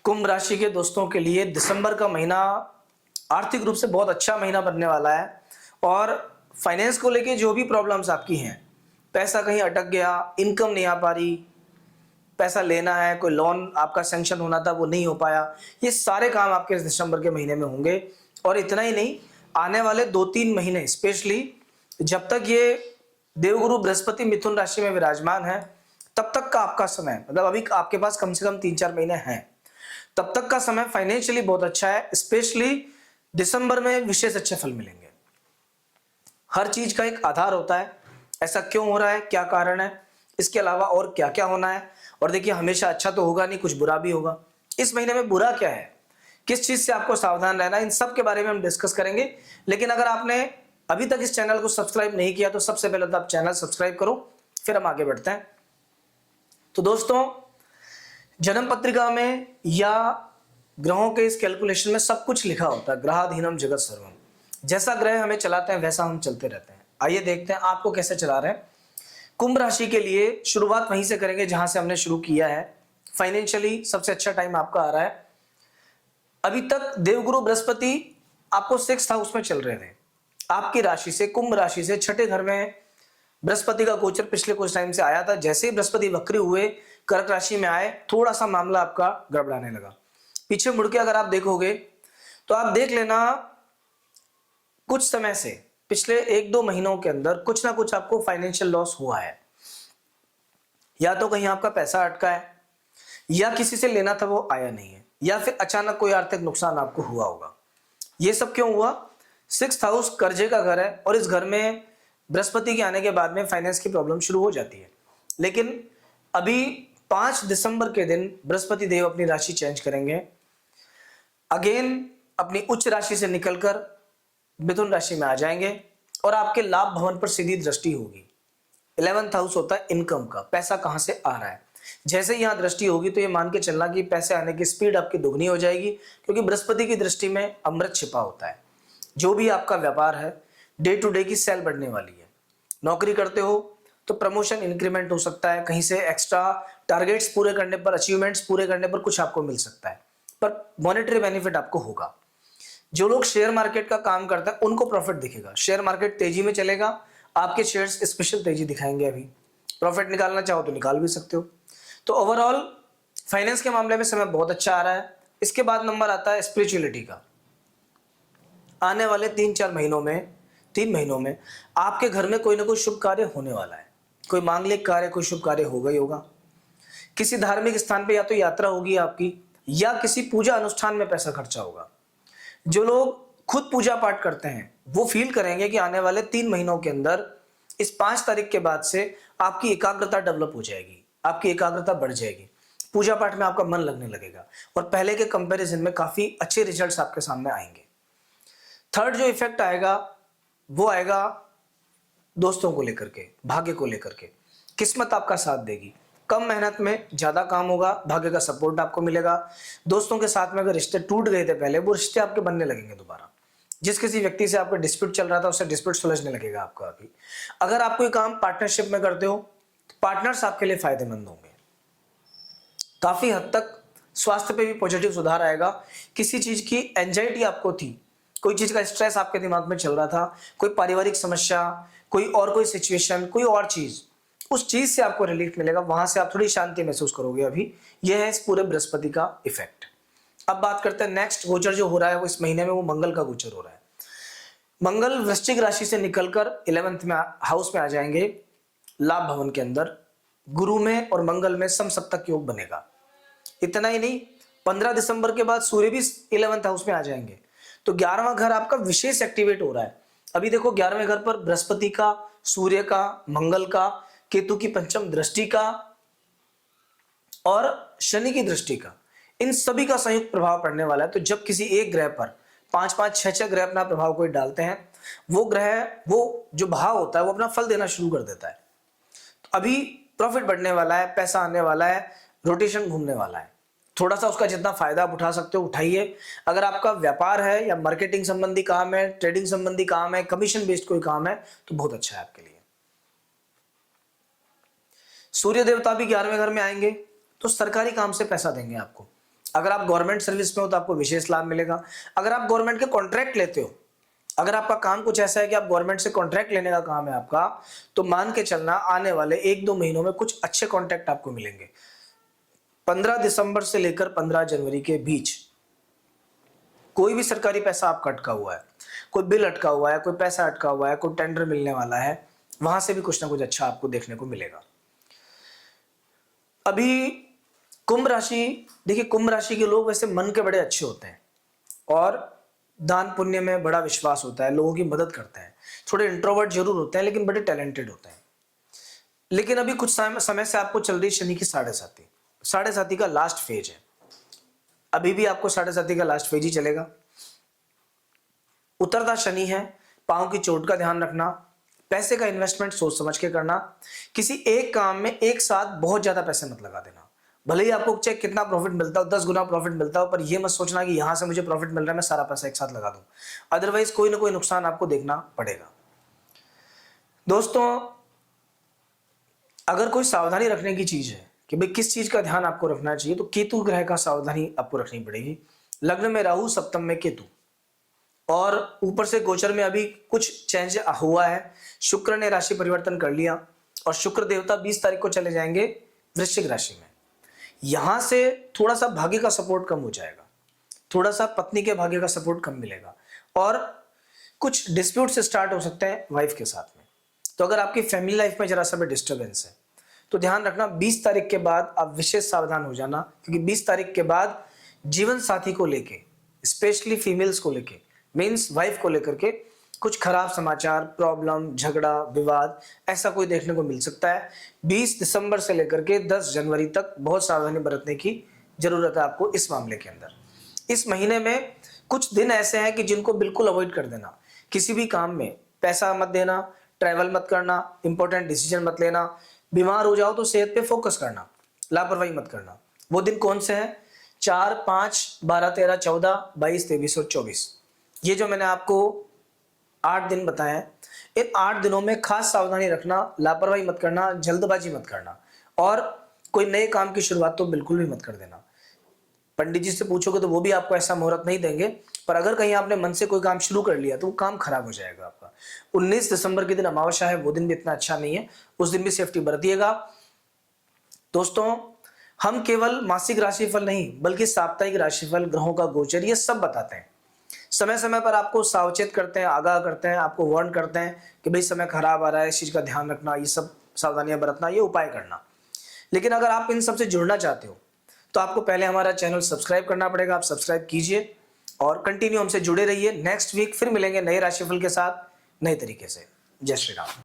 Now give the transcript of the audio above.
कुंभ राशि के दोस्तों के लिए दिसंबर का महीना आर्थिक रूप से बहुत अच्छा महीना बनने वाला है। और फाइनेंस को लेके जो भी प्रॉब्लम्स आपकी हैं, पैसा कहीं अटक गया, इनकम नहीं आ पा रही, पैसा लेना है, कोई लोन आपका सैंक्शन होना था वो नहीं हो पाया, ये सारे काम आपके इस दिसंबर के महीने में होंगे। और इतना ही नहीं, आने वाले 2-3 महीने स्पेशली जब तक ये देवगुरु बृहस्पति मिथुन राशि में विराजमान है, तब तक का आपका समय, मतलब अभी आपके पास कम से कम 3-4 महीने हैं, तब तक का समय फाइनेंशियली बहुत अच्छा है। स्पेशली दिसंबर में विशेष अच्छे फल मिलेंगे। हर चीज का एक आधार होता है, ऐसा क्यों हो रहा है, क्या कारण है, इसके अलावा और क्या क्या होना है। और देखिए, हमेशा अच्छा तो होगा नहीं, कुछ बुरा भी होगा। इस महीने में बुरा क्या है, किस चीज से आपको सावधान रहना है, इन सब के बारे में हम डिस्कस करेंगे। लेकिन अगर आपने अभी तक इस चैनल को सब्सक्राइब नहीं किया तो सबसे पहले तो आप चैनल सब्सक्राइब करो, फिर हम आगे बढ़ते हैं। तो दोस्तों, जन्म पत्रिका में या ग्रहों के इस कैलकुलेशन में सब कुछ लिखा होता है। ग्रहाधीनम जगत सर्वम, जैसा ग्रह हमें चलाते हैं वैसा हम चलते रहते हैं। आइए देखते हैं आपको कैसे चला रहे हैं। कुंभ राशि के लिए शुरुआत वहीं से करेंगे जहां से हमने शुरू किया है। फाइनेंशियली सबसे अच्छा टाइम आपका आ रहा है। अभी तक देवगुरु बृहस्पति आपको 6th हाउस में चल रहे थे। आपकी राशि से, कुंभ राशि से 6ठे घर में बृहस्पति का गोचर पिछले कुछ टाइम से आया था। जैसे ही बृहस्पति वक्री हुए, कर्क राशि में आए, थोड़ा सा मामला आपका गड़बड़ाने लगा। पीछे मुड़ के अगर आप देखोगे तो आप देख लेना, कुछ समय से पिछले 1-2 महीनों के अंदर कुछ ना कुछ आपको फाइनेंशियल लॉस हुआ है। या तो कहीं आपका पैसा अटका है, या किसी से लेना था वो आया नहीं है, या फिर अचानक कोई आर्थिक नुकसान आपको हुआ होगा। ये सब क्यों हुआ? 6th हाउस कर्जे का घर है, और इस घर में बृहस्पति के आने के बाद में फाइनेंस की प्रॉब्लम शुरू हो जाती है। लेकिन अभी 5 दिसंबर के दिन बृहस्पति देव अपनी राशि चेंज करेंगे, अगेन अपनी उच्च राशि से निकलकर मिथुन राशि में आ जाएंगे, और आपके लाभ भवन पर सीधी दृष्टि होगी। 11th हाउस होता है इनकम का, पैसा कहां से आ रहा है। जैसे यहां दृष्टि होगी तो ये मान के चलना कि पैसे आने की स्पीड आपकी दुगनी हो जाएगी, क्योंकि बृहस्पति की दृष्टि में अमृत छिपा होता है। जो भी आपका व्यापार है, डे टू डे की सेल बढ़ने वाली है। नौकरी करते हो तो प्रमोशन, इंक्रीमेंट हो सकता है, कहीं से एक्स्ट्रा टारगेट्स पूरे करने पर, अचीवमेंट्स पूरे करने पर कुछ आपको मिल सकता है, पर मॉनेटरी बेनिफिट आपको होगा। जो लोग शेयर मार्केट का काम करते हैं उनको प्रॉफिट दिखेगा। शेयर मार्केट तेजी में चलेगा, आपके शेयर्स स्पेशल तेजी दिखाएंगे। अभी प्रॉफिट निकालना चाहो तो निकाल भी सकते हो। तो ओवरऑल फाइनेंस के मामले में समय बहुत अच्छा आ रहा है। इसके बाद नंबर आता है स्पिरिचुअलिटी का। आने वाले 3 महीनों में आपके घर में कोई ना कोई शुभ कार्य होने वाला है। कोई मांगलिक कार्य, कोई शुभ कार्य होगा ही होगा। किसी धार्मिक स्थान पे या तो यात्रा होगी आपकी, या किसी पूजा अनुष्ठान में पैसा खर्चा होगा। जो लोग खुद पूजा पाठ करते हैं वो फील करेंगे कि आने वाले 3 महीनों के अंदर, इस 5 तारीख के बाद से आपकी एकाग्रता डेवलप हो जाएगी, आपकी एकाग्रता बढ़ जाएगी, पूजा पाठ में आपका मन लगने लगेगा, और पहले के कंपैरिजन में काफी अच्छे रिजल्ट्स आपके सामने आएंगे। थर्ड जो इफेक्ट आएगा वो आएगा दोस्तों को लेकर के, भाग्य को लेकर के। किस्मत आपका साथ देगी, कम मेहनत में ज्यादा काम होगा, भाग्य का सपोर्ट आपको मिलेगा। दोस्तों के साथ में अगर रिश्ते टूट गए थे पहले, वो रिश्ते आपके बनने लगेंगे दोबारा। जिस किसी व्यक्ति से आपका डिस्प्यूट चल रहा था, उससे डिस्प्यूट सुलझने लगेगा आपका। अभी अगर आप कोई काम पार्टनरशिप में करते हो तो पार्टनर्स आपके लिए फायदेमंद होंगे। काफी हद तक स्वास्थ्य पे भी पॉजिटिव सुधार आएगा। किसी चीज की एंजाइटी आपको थी, कोई चीज का स्ट्रेस आपके दिमाग में चल रहा था, कोई पारिवारिक समस्या, कोई सिचुएशन, कोई और चीज, उस चीज से आपको रिलीफ मिलेगा। वहां से आप थोड़ी शांति महसूस करोगे। अभी यह है इस पूरे बृहस्पति का इफेक्ट। अब बात करते हैं नेक्स्ट गोचर जो हो रहा है वो इस महीने में, वो मंगल का गोचर हो रहा है। मंगल वृश्चिक राशि से निकलकर 11th में हाउस में आ जाएंगे, लाभ भवन के अंदर। गुरु में और मंगल में समसप्तक योग बनेगा। इतना ही नहीं, 15 दिसंबर के बाद सूर्य भी 11th हाउस में आ जाएंगे। तो 11वां घर आपका विशेष एक्टिवेट हो रहा है। अभी देखो, 11वें घर पर बृहस्पति का, सूर्य का, मंगल का, केतु की पंचम दृष्टि का और शनि की दृष्टि का, इन सभी का संयुक्त प्रभाव पड़ने वाला है। तो जब किसी एक ग्रह पर 5-5, 6-6 ग्रह अपना प्रभाव कोई डालते हैं, वो ग्रह, वो जो भाव होता है वो अपना फल देना शुरू कर देता है। तो अभी प्रॉफिट बढ़ने वाला है, पैसा आने वाला है, रोटेशन घूमने वाला है। थोड़ा सा उसका जितना फायदा आप उठा सकते हो उठाइए। अगर आपका व्यापार है या मार्केटिंग संबंधी काम है, ट्रेडिंग संबंधी काम है, कमीशन बेस्ड कोई काम है, तो बहुत अच्छा है आपके लिए। सूर्य देवता भी 11वें घर में आएंगे तो सरकारी काम से पैसा देंगे आपको। अगर आप गवर्नमेंट सर्विस में हो तो आपको विशेष लाभ मिलेगा। अगर आप गवर्नमेंट के कॉन्ट्रैक्ट लेते हो, अगर आपका काम कुछ ऐसा है कि आप गवर्नमेंट से कॉन्ट्रैक्ट लेने का काम है आपका, तो मान के चलना आने वाले 1-2 महीनों में कुछ अच्छे कॉन्ट्रैक्ट आपको मिलेंगे। 15 दिसंबर से लेकर 15 जनवरी के बीच कोई भी सरकारी पैसा आपका अटका हुआ है, कोई बिल अटका हुआ है, कोई पैसा अटका हुआ है, कोई टेंडर मिलने वाला है, वहां से भी कुछ ना कुछ अच्छा आपको देखने को मिलेगा। अभी कुंभ राशि, देखिए कुंभ राशि के लोग वैसे मन के बड़े अच्छे होते हैं और दान पुण्य में बड़ा विश्वास होता है, लोगों की मदद करते हैं, थोड़े इंट्रोवर्ट जरूर होते हैं लेकिन बड़े टैलेंटेड होते हैं। लेकिन अभी कुछ समय से आपको चल रही शनि की 7.5 का लास्ट फेज है। अभी भी आपको 7.5 का लास्ट फेज ही चलेगा। उतरता शनि है, पांव की चोट का ध्यान रखना, पैसे का इन्वेस्टमेंट सोच समझ के करना, किसी एक काम में एक साथ बहुत ज्यादा पैसे मत लगा देना। भले ही आपको चाहे कितना प्रॉफिट मिलता हो, 10 गुना प्रॉफिट मिलता हो, पर यह मत सोचना कि यहां से मुझे प्रॉफिट मिल रहा है मैं सारा पैसा एक साथ लगा दूं, अदरवाइज कोई ना कोई नुकसान आपको देखना पड़ेगा। दोस्तों, अगर कोई सावधानी रखने की चीज है कि भाई किस चीज का ध्यान आपको रखना चाहिए, तो केतु ग्रह का सावधानी आपको रखनी पड़ेगी। लग्न में राहु, सप्तम में केतु, और ऊपर से गोचर में अभी कुछ चेंज हुआ है। शुक्र ने राशि परिवर्तन कर लिया और शुक्र देवता 20 तारीख को चले जाएंगे वृश्चिक राशि में। यहां से थोड़ा सा भाग्य का सपोर्ट कम हो जाएगा, थोड़ा सा पत्नी के भाग्य का सपोर्ट कम मिलेगा और कुछ डिस्प्यूट्स स्टार्ट हो सकते हैं वाइफ के साथ में। तो अगर आपकी फैमिली लाइफ में जरा सा भी डिस्टर्बेंस है तो ध्यान रखना 20 तारीख के बाद आप विशेष सावधान हो जाना, क्योंकि 20 तारीख के बाद जीवन साथी को लेके, स्पेशली फीमेल्स को लेके, मीन्स वाइफ को लेकर के कुछ खराब समाचार, प्रॉब्लम, झगड़ा, विवाद ऐसा कोई देखने को मिल सकता है। 20 दिसंबर से लेकर के 10 जनवरी तक बहुत सावधानी बरतने की जरूरत है आपको इस मामले के अंदर। इस महीने में कुछ दिन ऐसे हैं कि जिनको बिल्कुल अवॉइड कर देना। किसी भी काम में पैसा मत देना, ट्रैवल मत करना, इंपॉर्टेंट डिसीजन मत लेना, बीमार हो जाओ तो सेहत पे फोकस करना, लापरवाही मत करना। वो दिन कौन से हैं? 4, 5, 12, 13, 14, 22, 23 और 24। ये जो मैंने आपको 8 दिन बताए हैं, इन 8 दिनों में खास सावधानी रखना, लापरवाही मत करना, जल्दबाजी मत करना और कोई नए काम की शुरुआत तो बिल्कुल भी मत कर देना। पंडित जी से पूछोगे तो वो भी आपको ऐसा मुहूर्त नहीं देंगे, पर अगर कहीं आपने मन से कोई काम शुरू कर लिया तो वो काम खराब हो जाएगा आपका। 19 दिसंबर के दिन अमावस्या है, वो दिन भी इतना अच्छा नहीं है, उस दिन भी सेफ्टी बरतिएगा। दोस्तों, हम केवल मासिक राशिफल नहीं बल्कि साप्ताहिक राशिफल, ग्रहों का गोचर, ये सब बताते हैं। समय समय पर आपको सावचेत करते हैं, आगाह करते हैं, आपको वार्न करते हैं कि भाई समय खराब आ रहा है, इस चीज का ध्यान रखना, ये सब सावधानियां बरतना, ये उपाय करना। लेकिन अगर आप इन सब से जुड़ना चाहते हो तो आपको पहले हमारा चैनल सब्सक्राइब करना पड़ेगा। आप सब्सक्राइब कीजिए और कंटिन्यू हमसे जुड़े रहिए। नेक्स्ट वीक फिर मिलेंगे नए राशिफल के साथ, नए तरीके से। जय श्री राम।